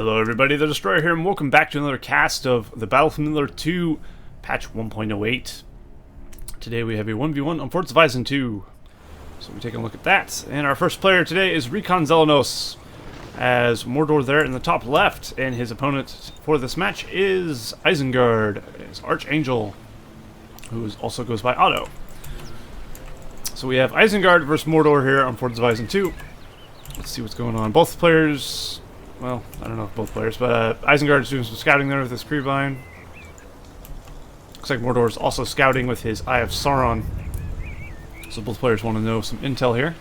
Hello everybody, the Destroyer here, and welcome back to another cast of the Battlefield Miller 2 patch 1.08. Today we have a 1v1 on Forts of Isen II. So we're taking a look at that. And our first player today is RECON Xelenos, as Mordor there in the top left, and his opponent for this match is Isengard, as ArCh4Ng3L, who also goes by Otto. So we have Isengard versus Mordor here on Forts of Isen II. Let's see what's going on. Both players... Well, I don't know if both players, but Isengard is doing some scouting there with his Creepvine. Looks like Mordor is also scouting with his Eye of Sauron. So both players want to know some intel here.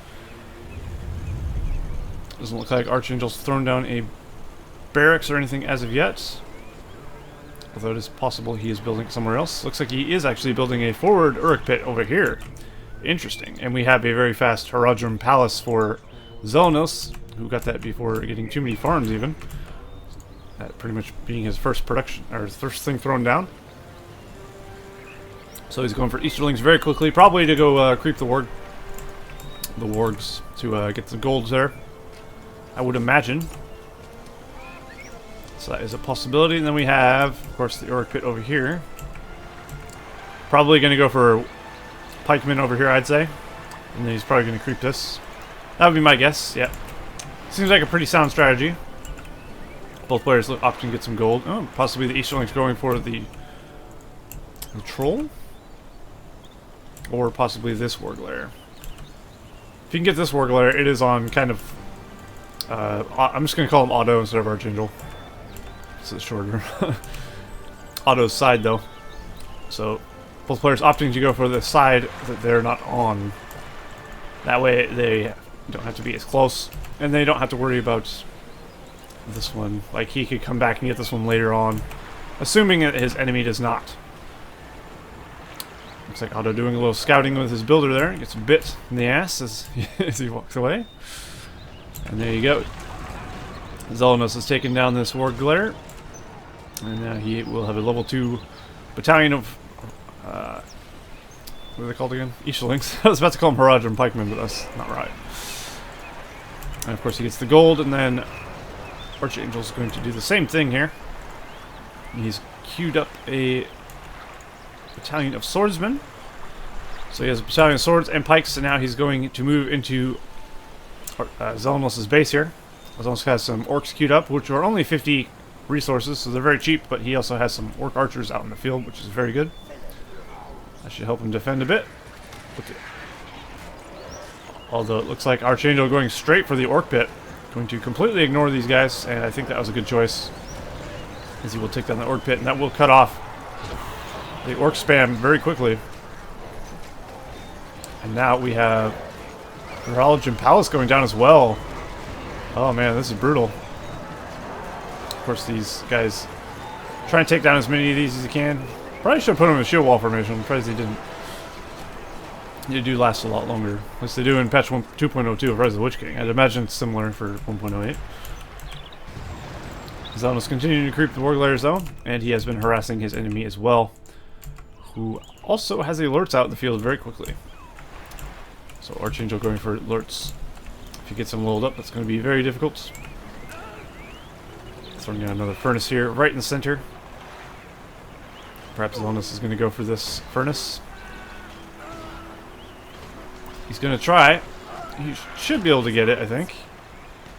Doesn't look like ArCh4Ng3L's thrown down a barracks or anything as of yet. Although it is possible he is building somewhere else. Looks like he is actually building a forward ArCh pit over here. Interesting. And we have a very fast Haradrim Palace for Xelenos, who got that before getting too many farms even. That pretty much being his first production, or his first thing thrown down. So he's going for Easterlings very quickly, probably to go creep the wargs to get the golds there, I would imagine. So that is a possibility. And then we have, of course, the ArCh pit over here. Probably going to go for pikemen over here, I'd say. And then he's probably going to creep this. That would be my guess, yeah. Seems like a pretty sound strategy. Both players opting to get some gold. Oh, possibly the Easterlings going for the troll? Or possibly this warglare. If you can get this warglare, it is on kind of... I'm just going to call him Otto instead of ArCh4Ng3L. This is shorter. Otto's side, though. So, both players opting to go for the side that they're not on. That way, they don't have to be as close. And they don't have to worry about this one. Like, he could come back and get this one later on. Assuming that his enemy does not. Looks like Otto doing a little scouting with his builder there. Gets bit in the ass as he walks away. And there you go. Xelenos has taken down this warglare. And now he will have a level 2 battalion of... what are they called again? Easterlings. I was about to call them Haradrim pikemen, but that's not right. And of course he gets the gold, and then ArCh4Ng3L's going to do the same thing here. He's queued up a battalion of swordsmen. So he has a battalion of swords and pikes, and now he's going to move into Xelenos' base here. Xelenos has some orcs queued up, which are only 50 resources, so they're very cheap, but he also has some orc archers out in the field, which is very good. That should help him defend a bit. Although it looks like ArCh4Ng3L going straight for the ArCh pit. Going to completely ignore these guys, and I think that was a good choice. As he will take down the ArCh pit, and that will cut off the orc spam very quickly. And now we have the Haradrim Palace going down as well. Oh man, this is brutal. Of course, these guys trying to take down as many of these as he can. Probably should have put them in a shield wall formation. I'm surprised he didn't. They do last a lot longer. At least they do in patch 2.02 of Rise of the Witch King. I'd imagine it's similar for 1.08. Xelenos continuing to creep the warglares though, and he has been harassing his enemy as well, who also has the alerts out in the field very quickly. So ArCh4Ng3L going for alerts. If he gets them loaded up, that's going to be very difficult. Throwing down another furnace here, right in the center. Perhaps Xelenos is going to go for this furnace. He's going to try. He should be able to get it, I think.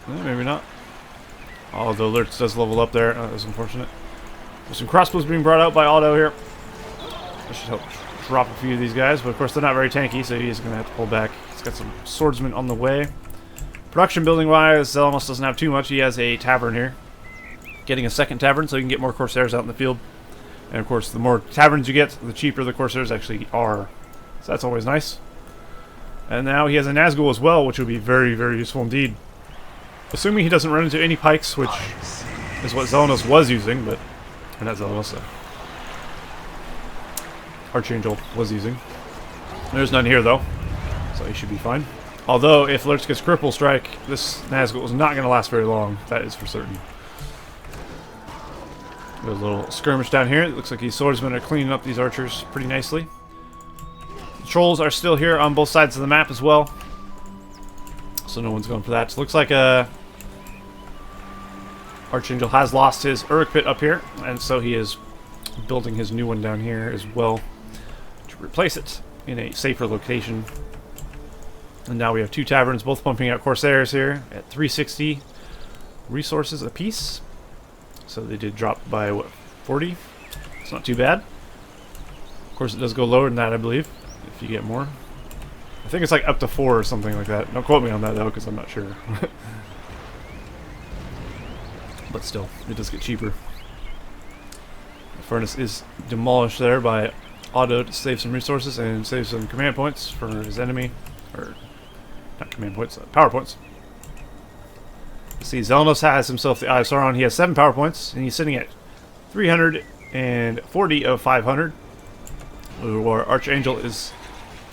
Maybe not. Oh, the alerts does level up there. Oh, that was unfortunate. There's some crossbows being brought out by Otto here. That should help drop a few of these guys, but of course they're not very tanky, so he's going to have to pull back. He's got some swordsmen on the way. Production building wise, Xelenos doesn't have too much. He has a tavern here. Getting a second tavern so he can get more Corsairs out in the field. And of course, the more taverns you get, the cheaper the Corsairs actually are. So that's always nice. And now he has a Nazgul as well, which would be very, very useful indeed. Assuming he doesn't run into any pikes, which is what Xelenos was using, but... Or not Xelenos, ArCh4Ng3L was using. There's none here, though. So he should be fine. Although, if Lurtz gets Cripple Strike, this Nazgul is not going to last very long. That is for certain. A little skirmish down here. It looks like these swordsmen are cleaning up these archers pretty nicely. The trolls are still here on both sides of the map as well. So no one's going for that. So it looks like ArCh4Ng3L has lost his ArCh pit up here, and so he is building his new one down here as well to replace it in a safer location. And now we have 2 taverns, both pumping out Corsairs here at 360 resources apiece. So they did drop by, what, 40? It's not too bad. Of course, it does go lower than that, I believe, if you get more. I think it's like up to 4 or something like that. Don't quote me on that, though, because I'm not sure. But still, it does get cheaper. The furnace is demolished there by Otto to save some resources and save some command points for his enemy. Or, not command points, power points. You see, Xelenos has himself the Eye of Sauron. He has 7 power points, and he's sitting at 340 of 500. Where ArCh4Ng3L is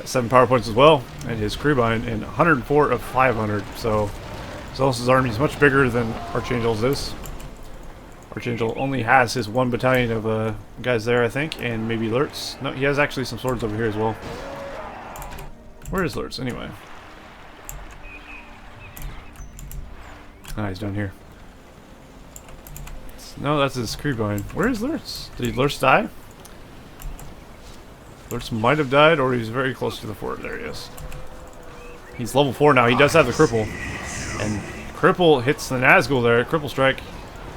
at 7 power points as well, and his crewbind in 104 of 500. So Xelenos' army is much bigger than ArCh4Ng3L's is. ArCh4Ng3L only has his 1 battalion of guys there, I think, and maybe Lurtz. No, he has actually some swords over here as well. Where is Lurtz, anyway? Ah, he's down here. No, that's his crewbind. Where is Lurtz? Did Lurtz die? Lurtz might have died, or he's very close to the fort. There he is. He's level 4 now. He does have the cripple. And cripple hits the Nazgul there. Cripple strike.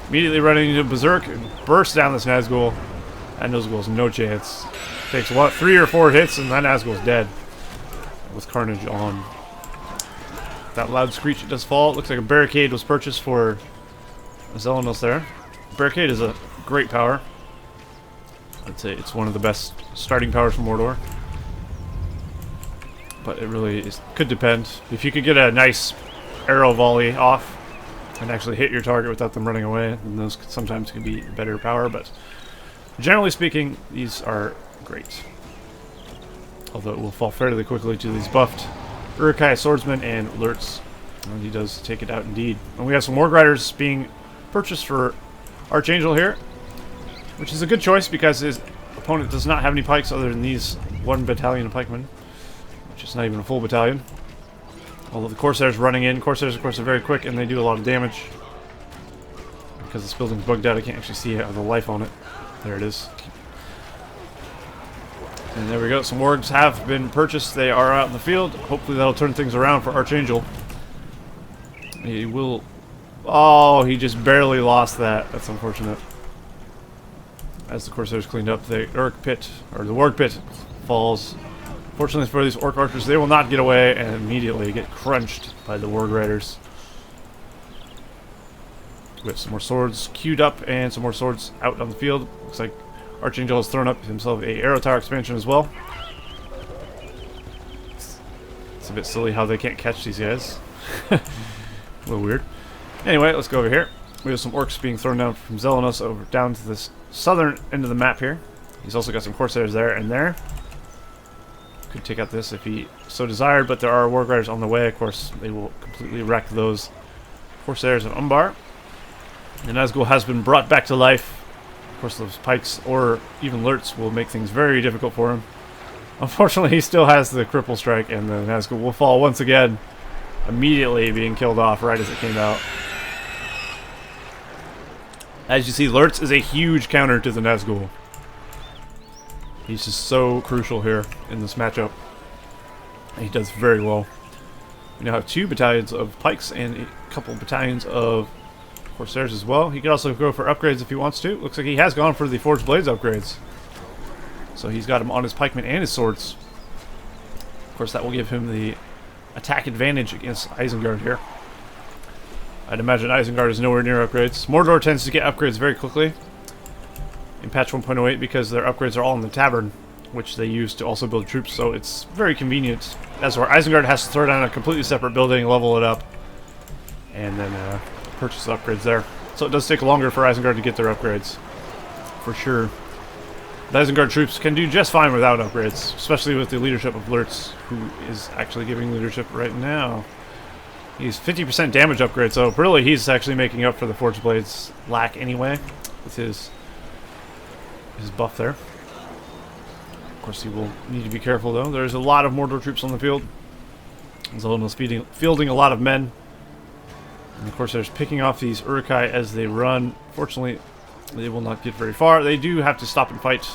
Immediately running into Berserk and bursts down this Nazgul. That Nazgul's no chance. Takes what, 3 or 4 hits, and that Nazgul's dead. With Carnage on. That loud screech, it does fall. It looks like a barricade was purchased for Xelenos there. Barricade is a great power. I'd say it's one of the best starting powers from Mordor. But it really could depend. If you could get a nice arrow volley off and actually hit your target without them running away, then those sometimes can be better power. But generally speaking, these are great. Although it will fall fairly quickly to these buffed Uruk-hai swordsmen and Lurtz. And he does take it out indeed. And we have some Warg Riders being purchased for ArCh4Ng3L here, which is a good choice because his opponent does not have any pikes other than these 1 battalion of pikemen, which is not even a full battalion. Although the Corsairs running in. Corsairs, of course, are very quick and they do a lot of damage. Because this building's bugged out, I can't actually see the life on it. There it is. And there we go. Some wargs have been purchased. They are out in the field. Hopefully that'll turn things around for ArCh4Ng3L. He will... Oh, he just barely lost that. That's unfortunate. As the Corsairs cleaned up, the Uruk pit, or the Warg pit, falls. Fortunately for these Orc archers, they will not get away and immediately get crunched by the Warg Riders. We have some more swords queued up and some more swords out on the field. Looks like ArCh4Ng3L has thrown up himself a arrow tower expansion as well. It's a bit silly how they can't catch these guys. A little weird. Anyway, let's go over here. We have some orcs being thrown down from Xelenos over down to this southern end of the map here. He's also got some Corsairs there and there. Could take out this if he so desired, but there are Warg Riders on the way. Of course, they will completely wreck those Corsairs of Umbar. The Nazgul has been brought back to life. Of course, those pikes or even Lurtz will make things very difficult for him. Unfortunately, he still has the cripple strike, and the Nazgul will fall once again, immediately being killed off right as it came out. As you see, Lurtz is a huge counter to the Nazgul. He's just so crucial here in this matchup. He does very well. We now have 2 battalions of pikes and a couple battalions of Corsairs as well. He could also go for upgrades if he wants to. Looks like he has gone for the Forged Blades upgrades. So he's got him on his pikemen and his swords. Of course, that will give him the attack advantage against Isengard here. I'd imagine Isengard is nowhere near upgrades. Mordor tends to get upgrades very quickly in patch 1.08 because their upgrades are all in the tavern, which they use to also build troops, so it's very convenient. That's where Isengard has to throw down a completely separate building, level it up, and then purchase the upgrades there. So it does take longer for Isengard to get their upgrades, for sure. The Isengard troops can do just fine without upgrades, especially with the leadership of Lurtz, who is actually giving leadership right now. He's 50% damage upgrade, so really he's actually making up for the Forged Blades lack anyway, with his buff there. Of course, he will need to be careful, though. There's a lot of Mordor troops on the field. Xelenos fielding a lot of men. And of course, there's picking off these Urukai as they run. Fortunately, they will not get very far. They do have to stop and fight,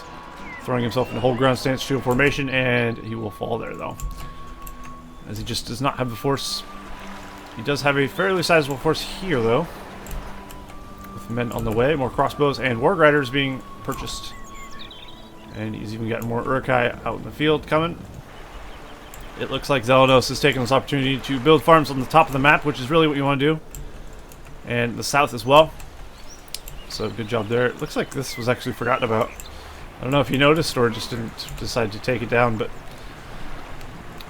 throwing himself in a whole ground stance shield formation, and he will fall there, though, as he just does not have the force. He does have a fairly sizable force here, though, with men on the way, more crossbows and warg riders being purchased. And he's even got more Urukai out in the field coming. It looks like Xelenos is taking this opportunity to build farms on the top of the map, which is really what you want to do. And the south as well. So good job there. It looks like this was actually forgotten about. I don't know if you noticed or just didn't decide to take it down, but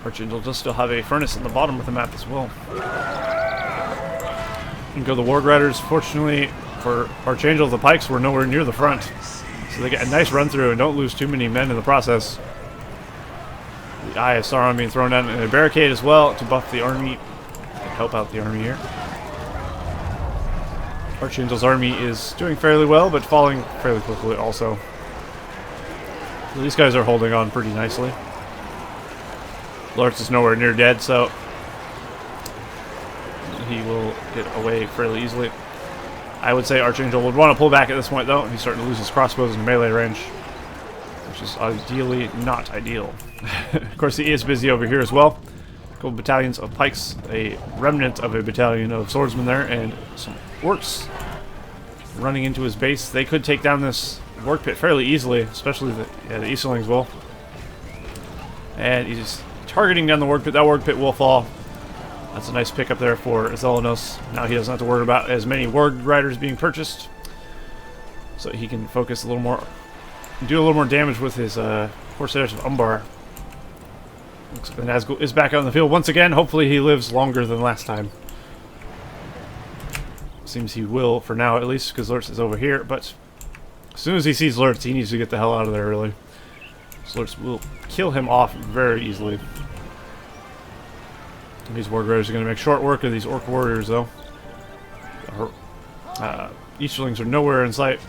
ArCh4Ng3L does still have a furnace in the bottom of the map as well. And go the Warg Riders. Fortunately for ArCh4Ng3L, the pikes were nowhere near the front. So they get a nice run through and don't lose too many men in the process. The Eye of Sauron being thrown down in a barricade as well to buff the army and help out the army here. ArCh4Ng3L's army is doing fairly well, but falling fairly quickly also. So these guys are holding on pretty nicely. Lortz is nowhere near dead, so he will get away fairly easily. I would say ArCh4Ng3L would want to pull back at this point, though. He's starting to lose his crossbows in melee range, which is ideally not ideal. Of course, he is busy over here as well. A couple battalions of pikes, a remnant of a battalion of swordsmen there, and some orcs running into his base. They could take down this work pit fairly easily, especially the Easterlings will. And he's targeting down the work pit. That work pit will fall. That's a nice pickup there for Xelenos. Now he doesn't have to worry about as many warg riders being purchased, so he can focus a little more, do a little more damage with his Corsairs of Umbar. Looks like the Nazgul is back out in the field once again. Hopefully he lives longer than last time. Seems he will for now, at least, because Lurtz is over here. But as soon as he sees Lurtz, he needs to get the hell out of there, really. So Lurtz will kill him off very easily. These warg riders are going to make short work of these orc warriors, though. Easterlings are nowhere in sight.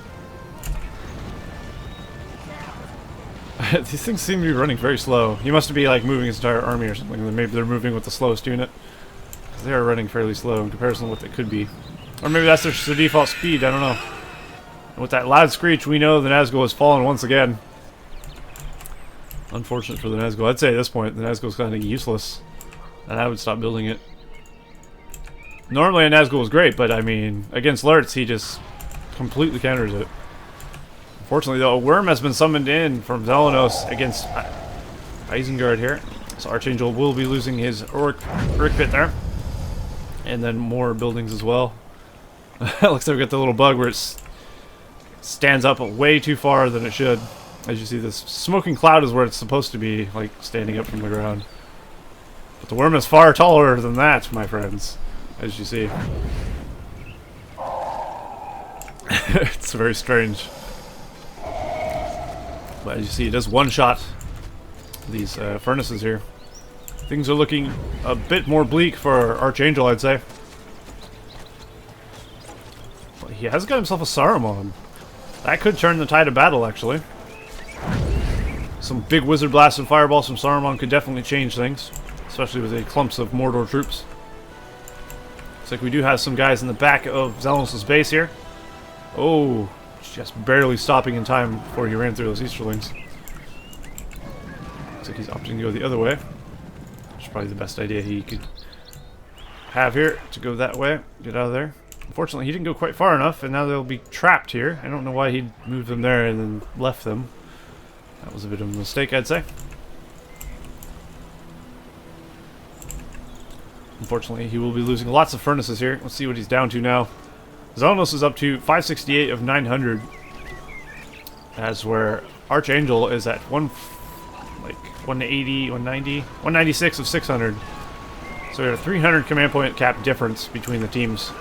These things seem to be running very slow. He must be like moving his entire army or something. Maybe they're moving with the slowest unit. They are running fairly slow in comparison to what they could be. Or maybe that's their default speed, I don't know. And with that loud screech, we know the Nazgul has fallen once again. Unfortunate for the Nazgul. I'd say at this point, the Nazgul is kind of useless. And I would stop building it. Normally a Nazgul is great, but I mean, against Lurtz, he just completely counters it. Unfortunately, though, a worm has been summoned in from Xelenos against Isengard here. So ArCh4Ng3L will be losing his Orc pit there. And then more buildings as well. Looks like we got the little bug where it stands up way too far than it should. As you see, this smoking cloud is where it's supposed to be, like standing up from the ground. But the worm is far taller than that, my friends, as you see. It's very strange. But as you see, it does one-shot these furnaces here. Things are looking a bit more bleak for ArCh4Ng3L, I'd say. But he has got himself a Saruman. That could turn the tide of battle, actually. Some big wizard blasts and fireballs from Saruman could definitely change things, especially with the clumps of Mordor troops. Looks like we do have some guys in the back of Xelenos' base here. Oh, just barely stopping in time before he ran through those Easterlings. Looks like he's opting to go the other way. Which is probably the best idea he could have here, to go that way, get out of there. Unfortunately, he didn't go quite far enough, and now they'll be trapped here. I don't know why he moved them there and then left them. That was a bit of a mistake, I'd say. Unfortunately, he will be losing lots of furnaces here. Let's see what he's down to now. Xelenos is up to 568 of 900. As where ArCh4Ng3L is at 180, 190, 196 of 600. So we have a 300 command point cap difference between the teams.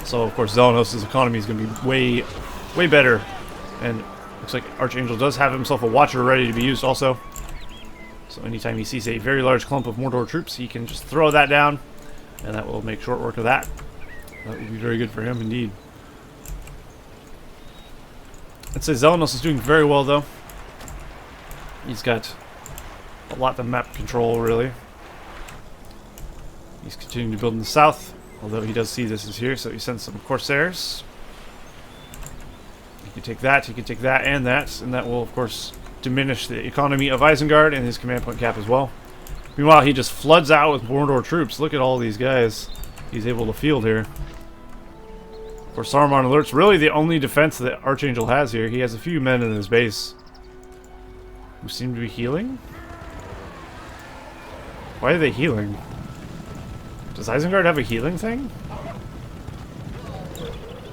So of course Xelenos' economy is going to be way better. And looks like ArCh4Ng3L does have himself a Watcher ready to be used also. So anytime he sees a very large clump of Mordor troops, he can just throw that down, and that will make short work of that. That would be very good for him indeed. I'd say Xelenos is doing very well, though. He's got a lot of map control, really. He's continuing to build in the south. Although he does see this is here, so he sends some Corsairs. He can take that, and that will, of course, diminish the economy of Isengard and his command point cap as well. Meanwhile, he just floods out with Mordor troops. Look at all these guys he's able to field here. Of course, Saruman alerts really the only defense that Archangel has here. He has a few men in his base who seem to be healing. Why are they healing? Does Isengard have a healing thing?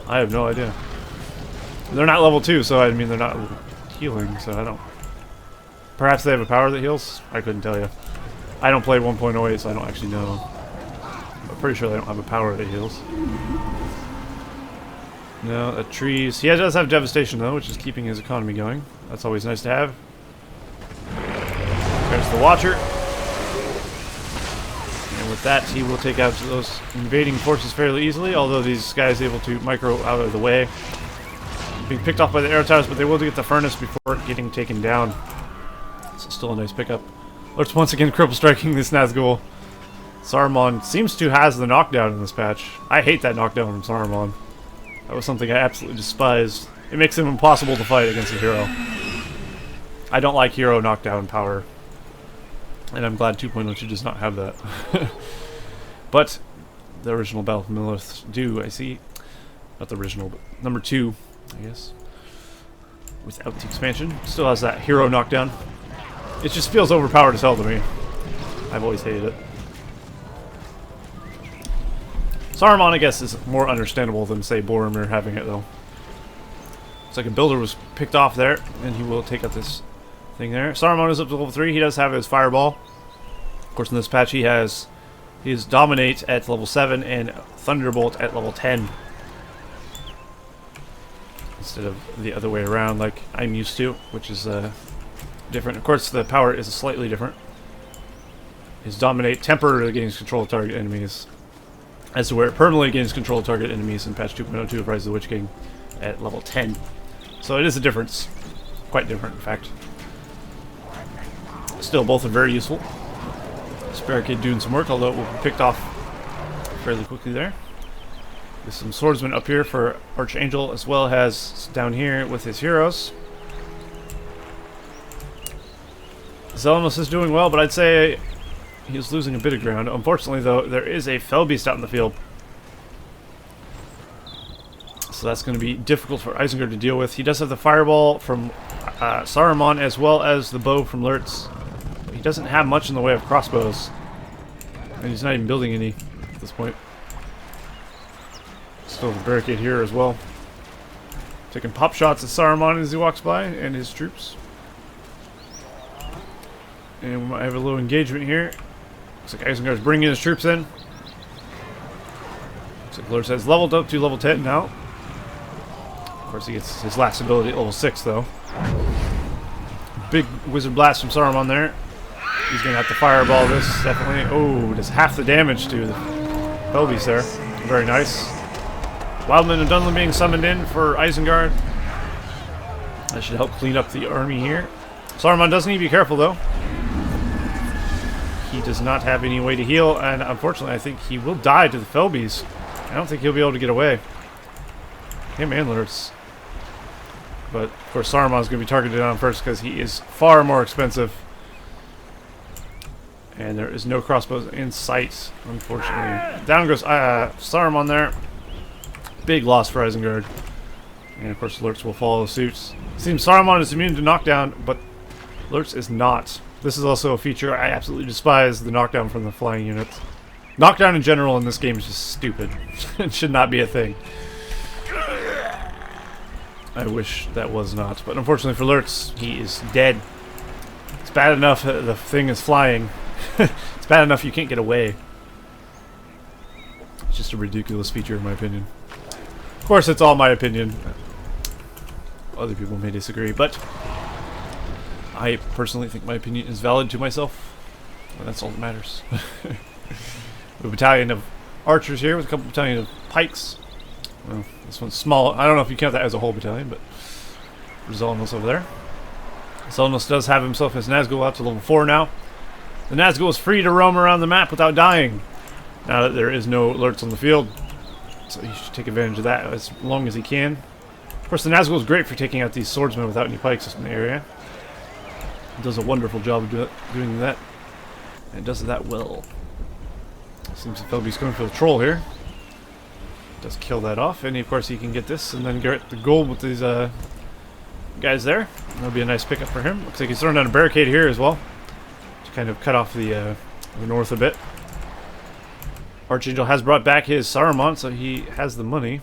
I have no idea. They're not level 2, so I mean they're not healing, so I don't... Perhaps they have a power that heals? I couldn't tell you. I don't play 1.08, so I don't actually know. I'm pretty sure they don't have a power that heals. No, trees. He does have devastation though, which is keeping his economy going. That's always nice to have. There's the Watcher. And with that, he will take out those invading forces fairly easily, although these guys are able to micro out of the way. Being picked off by the arrow towers, but they will get the furnace before getting taken down. So still a nice pickup. Let's once again cripple striking this Nazgul. Saruman seems to has the knockdown in this patch. I hate that knockdown from Saruman. That was something I absolutely despised. It makes him impossible to fight against a hero. I don't like hero knockdown power. And I'm glad 2.02 does not have that. But the original Battle for Middle-earth do, I see. Not the original, but number 2, I guess. Without the expansion. Still has that hero knockdown. It just feels overpowered as hell to me. I've always hated it. Saruman, I guess, is more understandable than, say, Boromir having it, though. It's like a builder was picked off there, and he will take out this thing there. Saruman is up to level 3. He does have his Fireball. Of course, in this patch, he has his Dominate at level 7 and Thunderbolt at level 10. Instead of the other way around, like I'm used to, which is different. Of course, the power is slightly different. His Dominate temporarily gains control of target enemies, as to where it permanently gains control of target enemies in patch 2.02 of Rise of the Witch King at level 10. So it is a difference. Quite different, in fact. Still, both are very useful. This barricade doing some work, although it will be picked off fairly quickly there. There's some swordsmen up here for Archangel, as well as down here with his heroes. Xelenos is doing well, but I'd say he's losing a bit of ground. Unfortunately, though, there is a Fellbeast out in the field. So that's going to be difficult for Isengard to deal with. He does have the Fireball from Saruman, as well as the bow from Lurtz. But he doesn't have much in the way of crossbows. And he's not even building any at this point. Still the barricade here as well. Taking pop shots at Saruman as he walks by, and his troops. And we might have a little engagement here. Looks like Isengard's bringing his troops in. Looks like Lurtz has leveled up to level 10 now. Of course, he gets his last ability at level 6, though. Big Wizard Blast from Saruman there. He's going to have to fireball this, definitely. Oh, does half the damage to the Fellbeast there. Very nice. Wildman and Dunlin being summoned in for Isengard. That should help clean up the army here. Saruman does need to be careful, though. He does not have any way to heal, and unfortunately, I think he will die to the Fellbeast. I don't think he'll be able to get away. Him and Lurtz. But, of course, Saruman's going to be targeted on first because he is far more expensive. And there is no crossbows in sight, unfortunately. Down goes Saruman there. Big loss for Isengard. And, of course, Lurtz will follow suit. Seems Saruman is immune to knockdown, but Lurtz is not. This is also a feature I absolutely despise, the knockdown from the flying units. Knockdown in general in this game is just stupid. It should not be a thing. I wish that was not. But unfortunately for Lurtz, he is dead. It's bad enough that the thing is flying. It's bad enough you can't get away. It's just a ridiculous feature in my opinion. Of course, it's all my opinion. Other people may disagree, but I personally think my opinion is valid to myself, and that's all that matters. A battalion of archers here with a couple battalion of pikes. Well, this one's small. I don't know if you count that as a whole battalion, but Xelenos over there. Xelenos does have himself his Nazgul out to level 4 now. The Nazgul is free to roam around the map without dying. now that there is no alerts on the field. So he should take advantage of that as long as he can. Of course, the Nazgul is great for taking out these swordsmen without any pikes in the area. It does a wonderful job of doing that. And it does that well. Seems the Felby's going for the troll here. Does kill that off, and of course he can get this and then get the gold with these guys there. That'll be a nice pickup for him. Looks like he's throwing down a barricade here as well to kind of cut off the north a bit. Archangel has brought back his Saruman, so he has the money.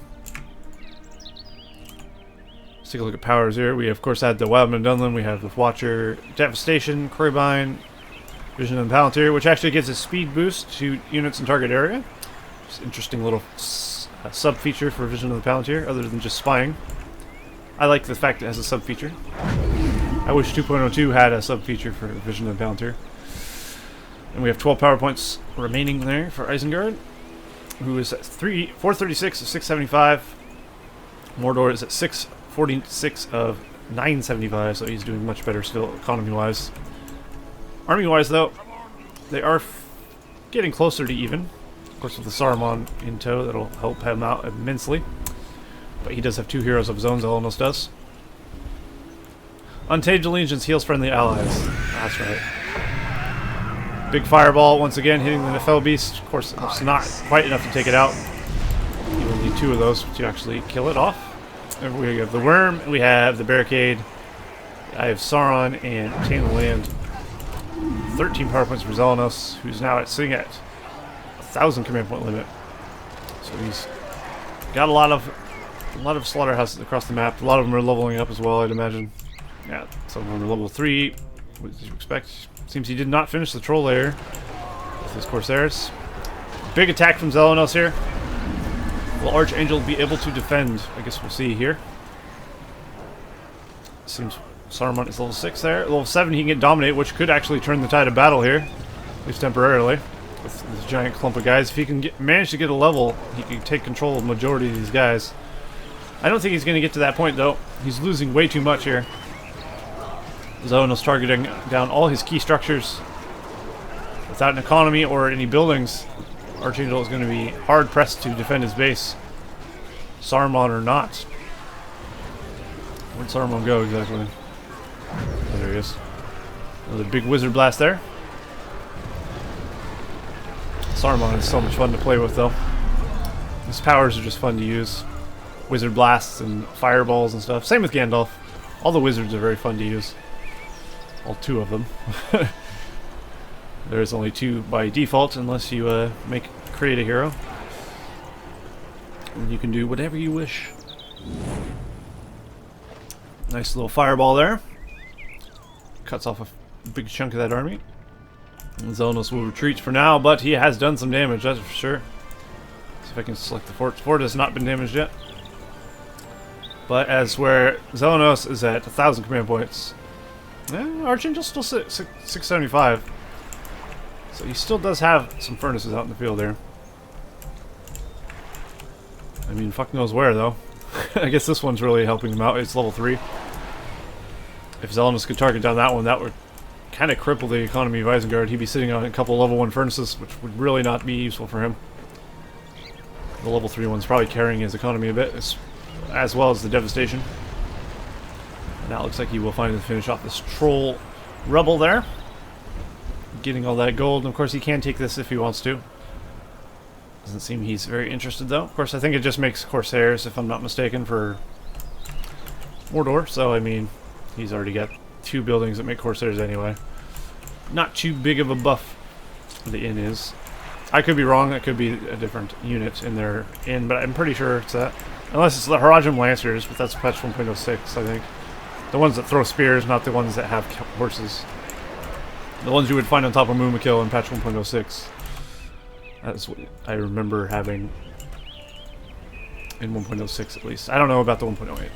Let's take a look at powers here. We of course had the Wildman Dunlin, we have the Watcher, Devastation, Corybine, Vision of the Palantir, which actually gives a speed boost to units in target area. Just interesting little sub feature for Vision of the Palantir, other than just spying. I like the fact it has a sub feature. I wish 2.02 had a sub feature for Vision of the Palantir. And we have 12 power points remaining there for Isengard, who is at 436 of 675. Mordor is at 646 of 975, so he's doing much better still economy-wise. Army-wise, though, they are getting closer to even. Of course, with the Saruman in tow, that'll help him out immensely. But he does have 2 heroes of his own, Xelenos does. Untamed Allegiance heals friendly allies. That's right. Big fireball once again hitting the Nefel Beast. Of course, it's not quite enough to take it out. You will need 2 of those to actually kill it off. And we have the Worm, we have the Barricade. I have Sauron and Chain of the Land. 13 power points for Xelenos, who's now sitting at 1,000 command point limit. So he's got a lot of slaughterhouses across the map. A lot of them are leveling up as well, I'd imagine. Yeah, some of them are level 3. What did you expect? Seems he did not finish the troll layer with his Corsairs. Big attack from Xelenos here. Will Archangel be able to defend? I guess we'll see here. Seems Saruman is level 6 there. Level 7 he can get Dominate, which could actually turn the tide of battle here. At least temporarily. With this giant clump of guys. If he can manage to get a level, he can take control of the majority of these guys. I don't think he's going to get to that point, though. He's losing way too much here. Xelenos targeting down all his key structures. Without an economy or any buildings, Archangel is going to be hard-pressed to defend his base. Saruman or not. Where'd Saruman go exactly? Oh, there he is. Another big wizard blast there. Saruman is so much fun to play with, though. His powers are just fun to use. Wizard blasts and fireballs and stuff. Same with Gandalf. All the wizards are very fun to use. All 2 of them. There is only 2 by default, unless you create a hero. And you can do whatever you wish. Nice little fireball there. Cuts off a big chunk of that army. And Xelenos will retreat for now, but he has done some damage, that's for sure. See if I can select the fort. The fort has not been damaged yet. But as where Xelenos is at 1,000 command points, Archangel's still 675. So he still does have some furnaces out in the field there. I mean, fuck knows where, though. I guess this one's really helping him out. It's level 3. If Xelenos could target down that one, that would kind of cripple the economy of Isengard. He'd be sitting on a couple level 1 furnaces, which would really not be useful for him. The level 3 one's probably carrying his economy a bit, as well as the devastation. And now it looks like he will finally finish off this troll rubble there. Getting all that gold, and of course he can take this if he wants to. Doesn't seem he's very interested, though. Of course, I think it just makes Corsairs, if I'm not mistaken, for Mordor. So, I mean, he's already got 2 buildings that make Corsairs anyway. Not too big of a buff the inn is. I could be wrong. That could be a different unit in their inn, but I'm pretty sure it's that. Unless it's the Haradrim Lancers, but that's patch 1.06, I think. The ones that throw spears, not the ones that have horses. The ones you would find on top of Mumakil in patch 1.06. That's what I remember having in 1.06 at least. I don't know about the 1.08.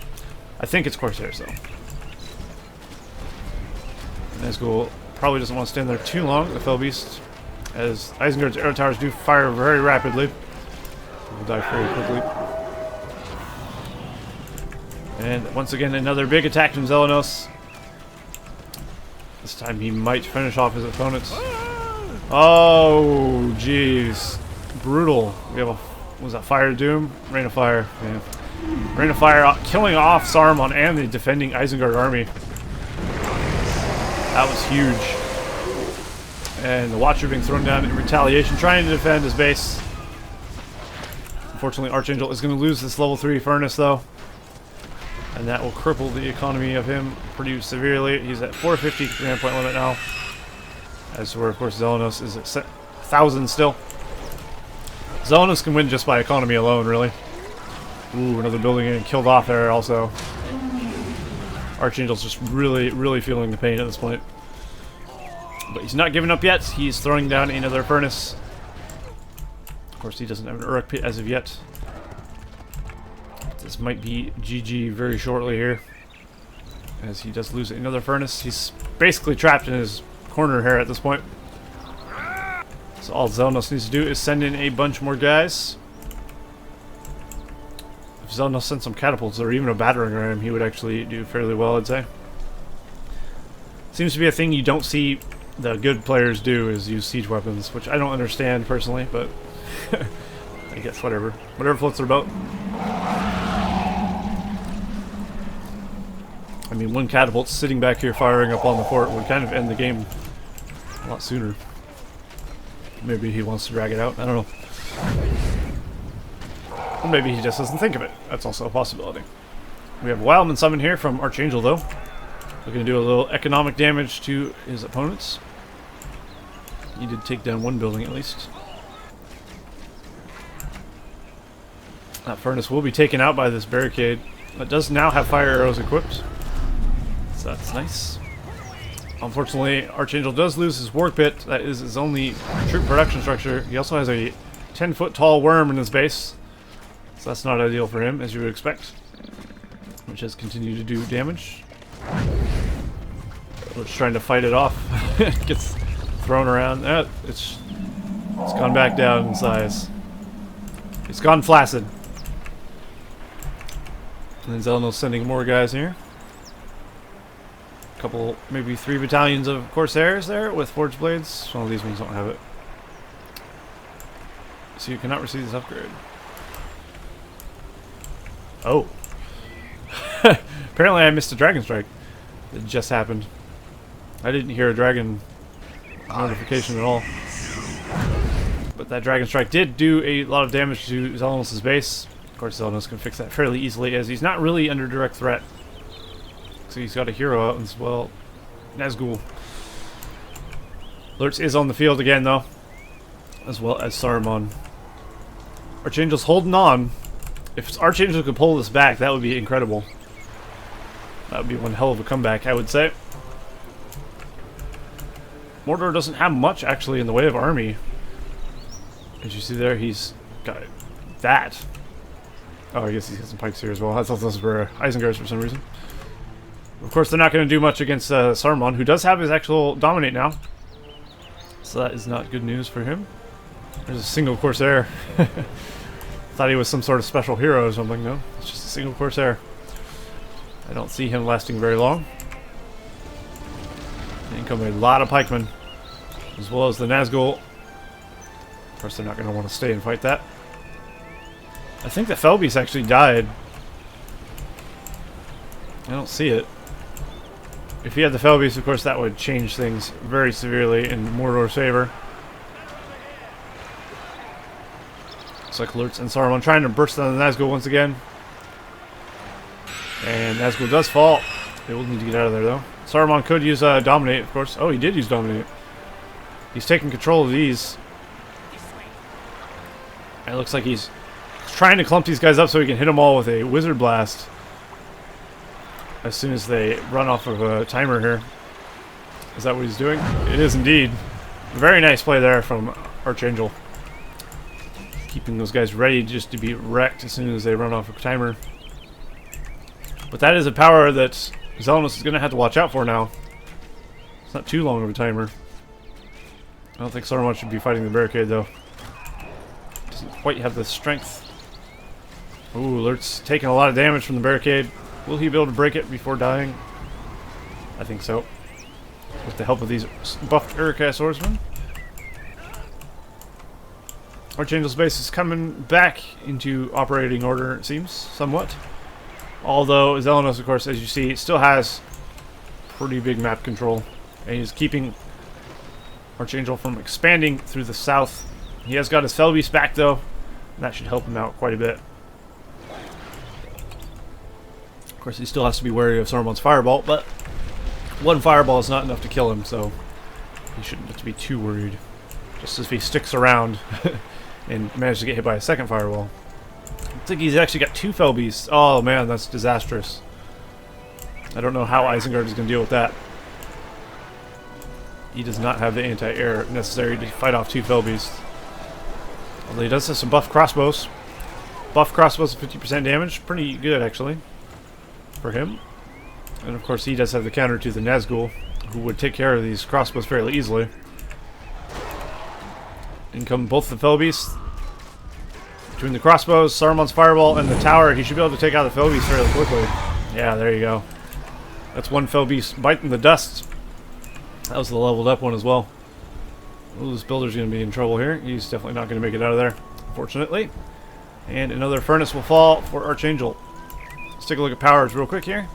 I think it's Corsairs though. Nazgul probably doesn't want to stand there too long, the Fell Beast, as Isengard's arrow towers do fire very rapidly. Will die very quickly. And once again, another big attack from Xelenos. This time he might finish off his opponents. Oh, jeez. brutal. We have a, what was that, Fire Doom? Rain of Fire. Yeah. Rain of Fire killing off Saruman and the defending Isengard army. That was huge. And the Watcher being thrown down in retaliation, trying to defend his base. Unfortunately, Archangel is going to lose this level 3 furnace, though. And that will cripple the economy of him pretty severely. He's at 450 command point limit now. As to where, of course, Xelenos is at 1,000 still. Xelenos can win just by economy alone, really. Ooh, another building getting killed off there also. Archangel's just really, really feeling the pain at this point. But he's not giving up yet. He's throwing down another furnace. Of course, he doesn't have an Uruk pit as of yet. This might be GG very shortly here, as he does lose another furnace. He's basically trapped in his corner here at this point. So all Xelenos needs to do is send in a bunch more guys. If Xelenos sent some catapults or even a battering ram, he would actually do fairly well, I'd say. Seems to be a thing you don't see the good players do, is use siege weapons, which I don't understand personally, but I guess whatever. Whatever floats their boat. I mean, one catapult sitting back here firing up on the fort would kind of end the game a lot sooner. Maybe he wants to drag it out, I don't know. Or maybe he just doesn't think of it. That's also a possibility. We have Wildman Summon here from Archangel, though. Looking to do a little economic damage to his opponents. He did take down one building at least. That furnace will be taken out by this barricade. It does now have fire arrows equipped. So that's nice. Unfortunately, Archangel does lose his work pit. That is his only troop production structure. He also has a 10-foot tall worm in his base. So that's not ideal for him, as you would expect. Which has continued to do damage. We're just trying to fight it off. It gets thrown around. It's gone back down in size. It's gone flaccid. And then Xelenos sending more guys here. A couple, maybe 3 battalions of Corsairs there with Forge Blades. Some of these ones don't have it. So you cannot receive this upgrade. Oh. Apparently I missed a Dragon Strike. It just happened. I didn't hear a Dragon notification at all. But that Dragon Strike did do a lot of damage to Xelenos' base. Of course, Xelenos can fix that fairly easily, as he's not really under direct threat. So he's got a hero out as well. Nazgul. Lurtz is on the field again, though. As well as Saruman. Archangel's holding on. If Archangel could pull this back, that would be incredible. That would be one hell of a comeback, I would say. Mordor doesn't have much, actually, in the way of army. As you see there, he's got that. Oh, I guess he's got some pikes here as well. I thought those were Isengards for some reason. Of course, they're not going to do much against Saruman, who does have his actual Dominate now. So that is not good news for him. There's a single Corsair. Thought he was some sort of special hero or something. No, it's just a single Corsair. I don't see him lasting very long. In come a lot of pikemen, as well as the Nazgul. Of course, they're not going to want to stay and fight that. I think the Felbeast actually died. I don't see it. If he had the Felbeast, of course, that would change things very severely in Mordor's favor. Looks like Lurtz and Saruman trying to burst down the Nazgul once again. And Nazgul does fall. They will need to get out of there, though. Saruman could use Dominate, of course. Oh, he did use Dominate. He's taking control of these. And it looks like he's trying to clump these guys up so he can hit them all with a Wizard Blast. As soon as they run off of a timer here. Is that what he's doing? It is indeed. Very nice play there from Archangel. Keeping those guys ready just to be wrecked as soon as they run off a timer. But that is a power that Xelenos is going to have to watch out for now. It's not too long of a timer. I don't think Saruman should be fighting the barricade, though. Doesn't quite have the strength. Ooh, Lurtz taking a lot of damage from the barricade. Will he be able to break it before dying? I think so. With the help of these buffed Uruk swordsmen. ArCh4Ng's base is coming back into operating order, it seems, somewhat. Although Xelenos, of course, as you see, still has pretty big map control. And he's keeping ArCh4Ng from expanding through the south. He has got his Felbeast back, though. And that should help him out quite a bit. Of course, he still has to be wary of Saruman's Fireball, but one Fireball is not enough to kill him, so he shouldn't have to be too worried. Just if he sticks around and manages to get hit by a second Fireball. I think he's actually got 2 Felbeasts. Oh man, that's disastrous. I don't know how Isengard is going to deal with that. He does not have the anti-air necessary to fight off 2 Felbeasts. Although he does have some buff crossbows. Buff crossbows 50% damage. Pretty good, actually, for him. And of course, he does have the counter to the Nazgul, who would take care of these crossbows fairly easily. In come both the Felbeasts. Between the crossbows, Saruman's Fireball, and the tower, he should be able to take out the Felbeast fairly quickly. Yeah, there you go. That's one Felbeast biting the dust. That was the leveled up one as well. Ooh, this builder's going to be in trouble here. He's definitely not going to make it out of there, fortunately. And another furnace will fall for ArCh4Ng. Let's take a look at powers real quick here.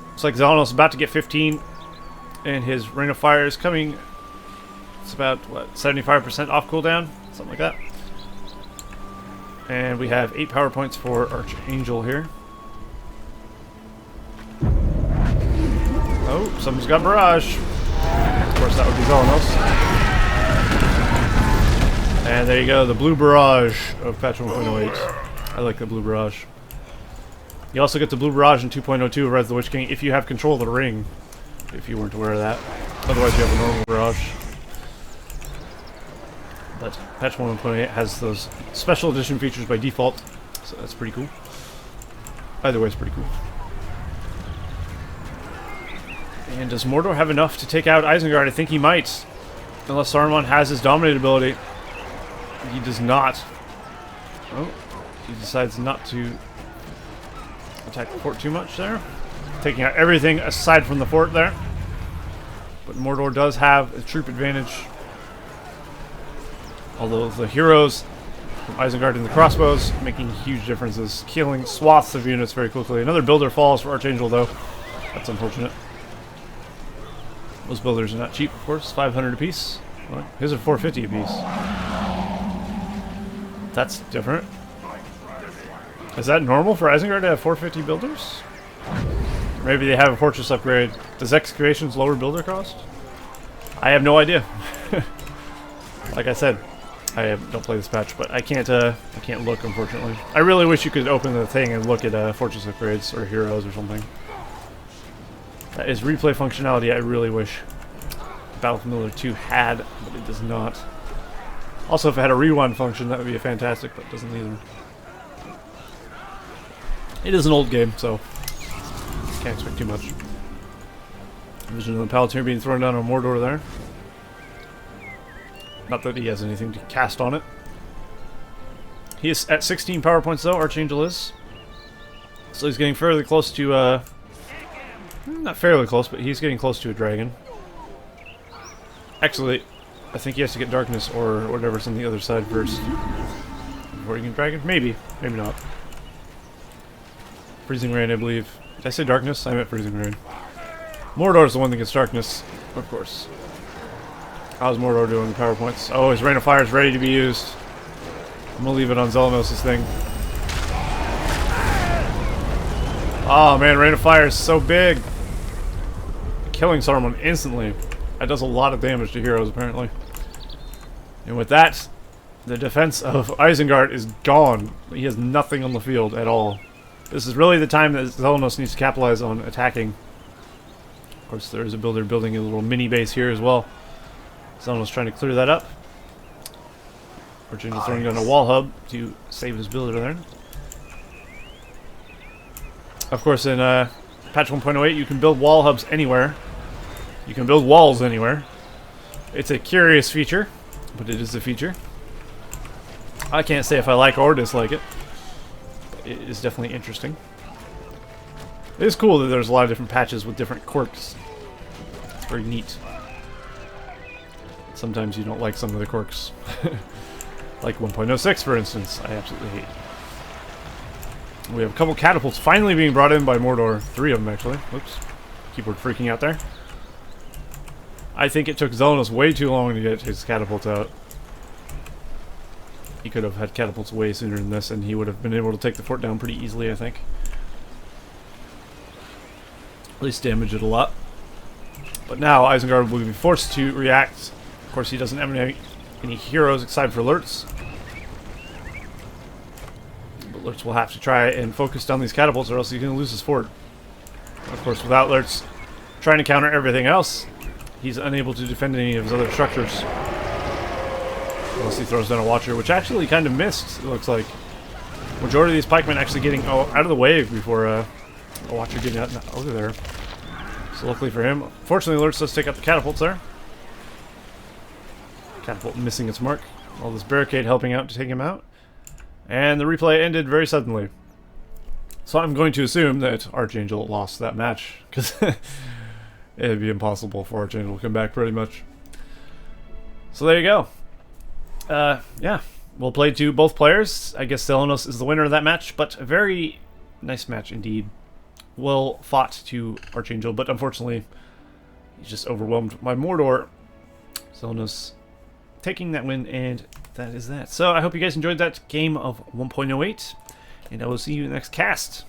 Looks like Xelenos is about to get 15, and his Rain of Fire is coming. It's about, what, 75% off cooldown? Something like that. And we have 8 power points for ArCh4Ng here. Oh, someone's got Barrage. Of course, that would be Xelenos. And there you go, the Blue Barrage of patch 1.08. I like the Blue Barrage. You also get the Blue Barrage in 2.02 of Rise of the Witch King if you have control of the ring. If you weren't aware of that. Otherwise, you have a normal Barrage. But patch 1.8 has those special edition features by default, so that's pretty cool. Either way, it's pretty cool. And does Mordor have enough to take out Isengard? I think he might. Unless Saruman has his Dominate ability. He does not. Oh, he decides not to attack the fort too much there. Taking out everything aside from the fort there. But Mordor does have a troop advantage. Although the heroes from Isengard and the crossbows making huge differences. Killing swaths of units very quickly. Another builder falls for ArCh4Ng though. That's unfortunate. Those builders are not cheap, of course. 500 apiece. Well, his are 450 apiece. That's different. Is that normal for Isengard to have 450 builders? Maybe they have a fortress upgrade. Does excavations lower builder cost? I have no idea. Like I said, I don't play this patch, but I can't look, unfortunately. I really wish you could open the thing and look at fortress upgrades or heroes or something. That is replay functionality I really wish Battlefield 2 had, but it does not. Also, if it had a rewind function, that would be fantastic, but it doesn't either. It is an old game, so can't expect too much. Vision of the Palantir being thrown down on Mordor there. Not that he has anything to cast on it. He is at 16 power points, though, ArCh4Ng is. So he's getting fairly close to, not fairly close, but he's getting close to a dragon. Actually, I think he has to get darkness or whatever's on the other side first. Before he can dragon? Maybe. Maybe not. Freezing Rain, I believe. Did I say darkness? I meant Freezing Rain. Mordor's the one that gets darkness, of course. How's Mordor doing the power points? Oh, his Rain of Fire is ready to be used. I'm gonna leave it on Xelenos' thing. Oh man, Rain of Fire is so big. Killing Saruman instantly. That does a lot of damage to heroes, apparently. And with that, the defense of Isengard is gone. He has nothing on the field at all. This is really the time that Xelenos needs to capitalize on attacking. Of course, there is a builder building a little mini base here as well. Xelenos trying to clear that up. ArCh4Ng throwing down a wall hub to save his builder there. Of course, in patch 1.08, you can build wall hubs anywhere. You can build walls anywhere. It's a curious feature, but it is a feature. I can't say if I like or dislike it. But it is definitely interesting. It is cool that there's a lot of different patches with different quirks. It's very neat. Sometimes you don't like some of the quirks. Like 1.06, for instance, I absolutely hate. We have a couple catapults finally being brought in by Mordor. 3 of them, actually. Oops. Keyboard freaking out there. I think it took Xelenos way too long to get his catapults out. He could have had catapults way sooner than this, and he would have been able to take the fort down pretty easily, I think. At least damage it a lot. But now Isengard will be forced to react. Of course, he doesn't have any heroes except for Lurtz. But Lurtz will have to try and focus down these catapults, or else he's going to lose his fort. Of course, without Lurtz trying to counter everything else, he's unable to defend any of his other structures. Unless he throws down a Watcher, which actually kind of missed, it looks like. Majority of these pikemen actually getting out of the way before a Watcher getting out over there. So luckily for him, fortunately Lurtz does take out the catapults there. Catapult missing its mark. All this barricade helping out to take him out. And the replay ended very suddenly. So I'm going to assume that ArCh4Ng3L lost that match, because it'd be impossible for ArCh4Ng3L to come back pretty much. So there you go. Yeah, we'll play to both players. I guess Xelenos is the winner of that match, but a very nice match indeed. Well fought to ArCh4Ng3L, but unfortunately, he's just overwhelmed by Mordor. Xelenos taking that win, and that is that. So I hope you guys enjoyed that game of 1.08, and I will see you in the next cast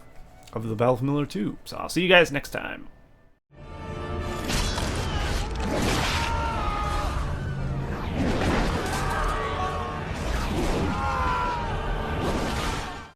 of the Battle of Mordor 2. So I'll see you guys next time.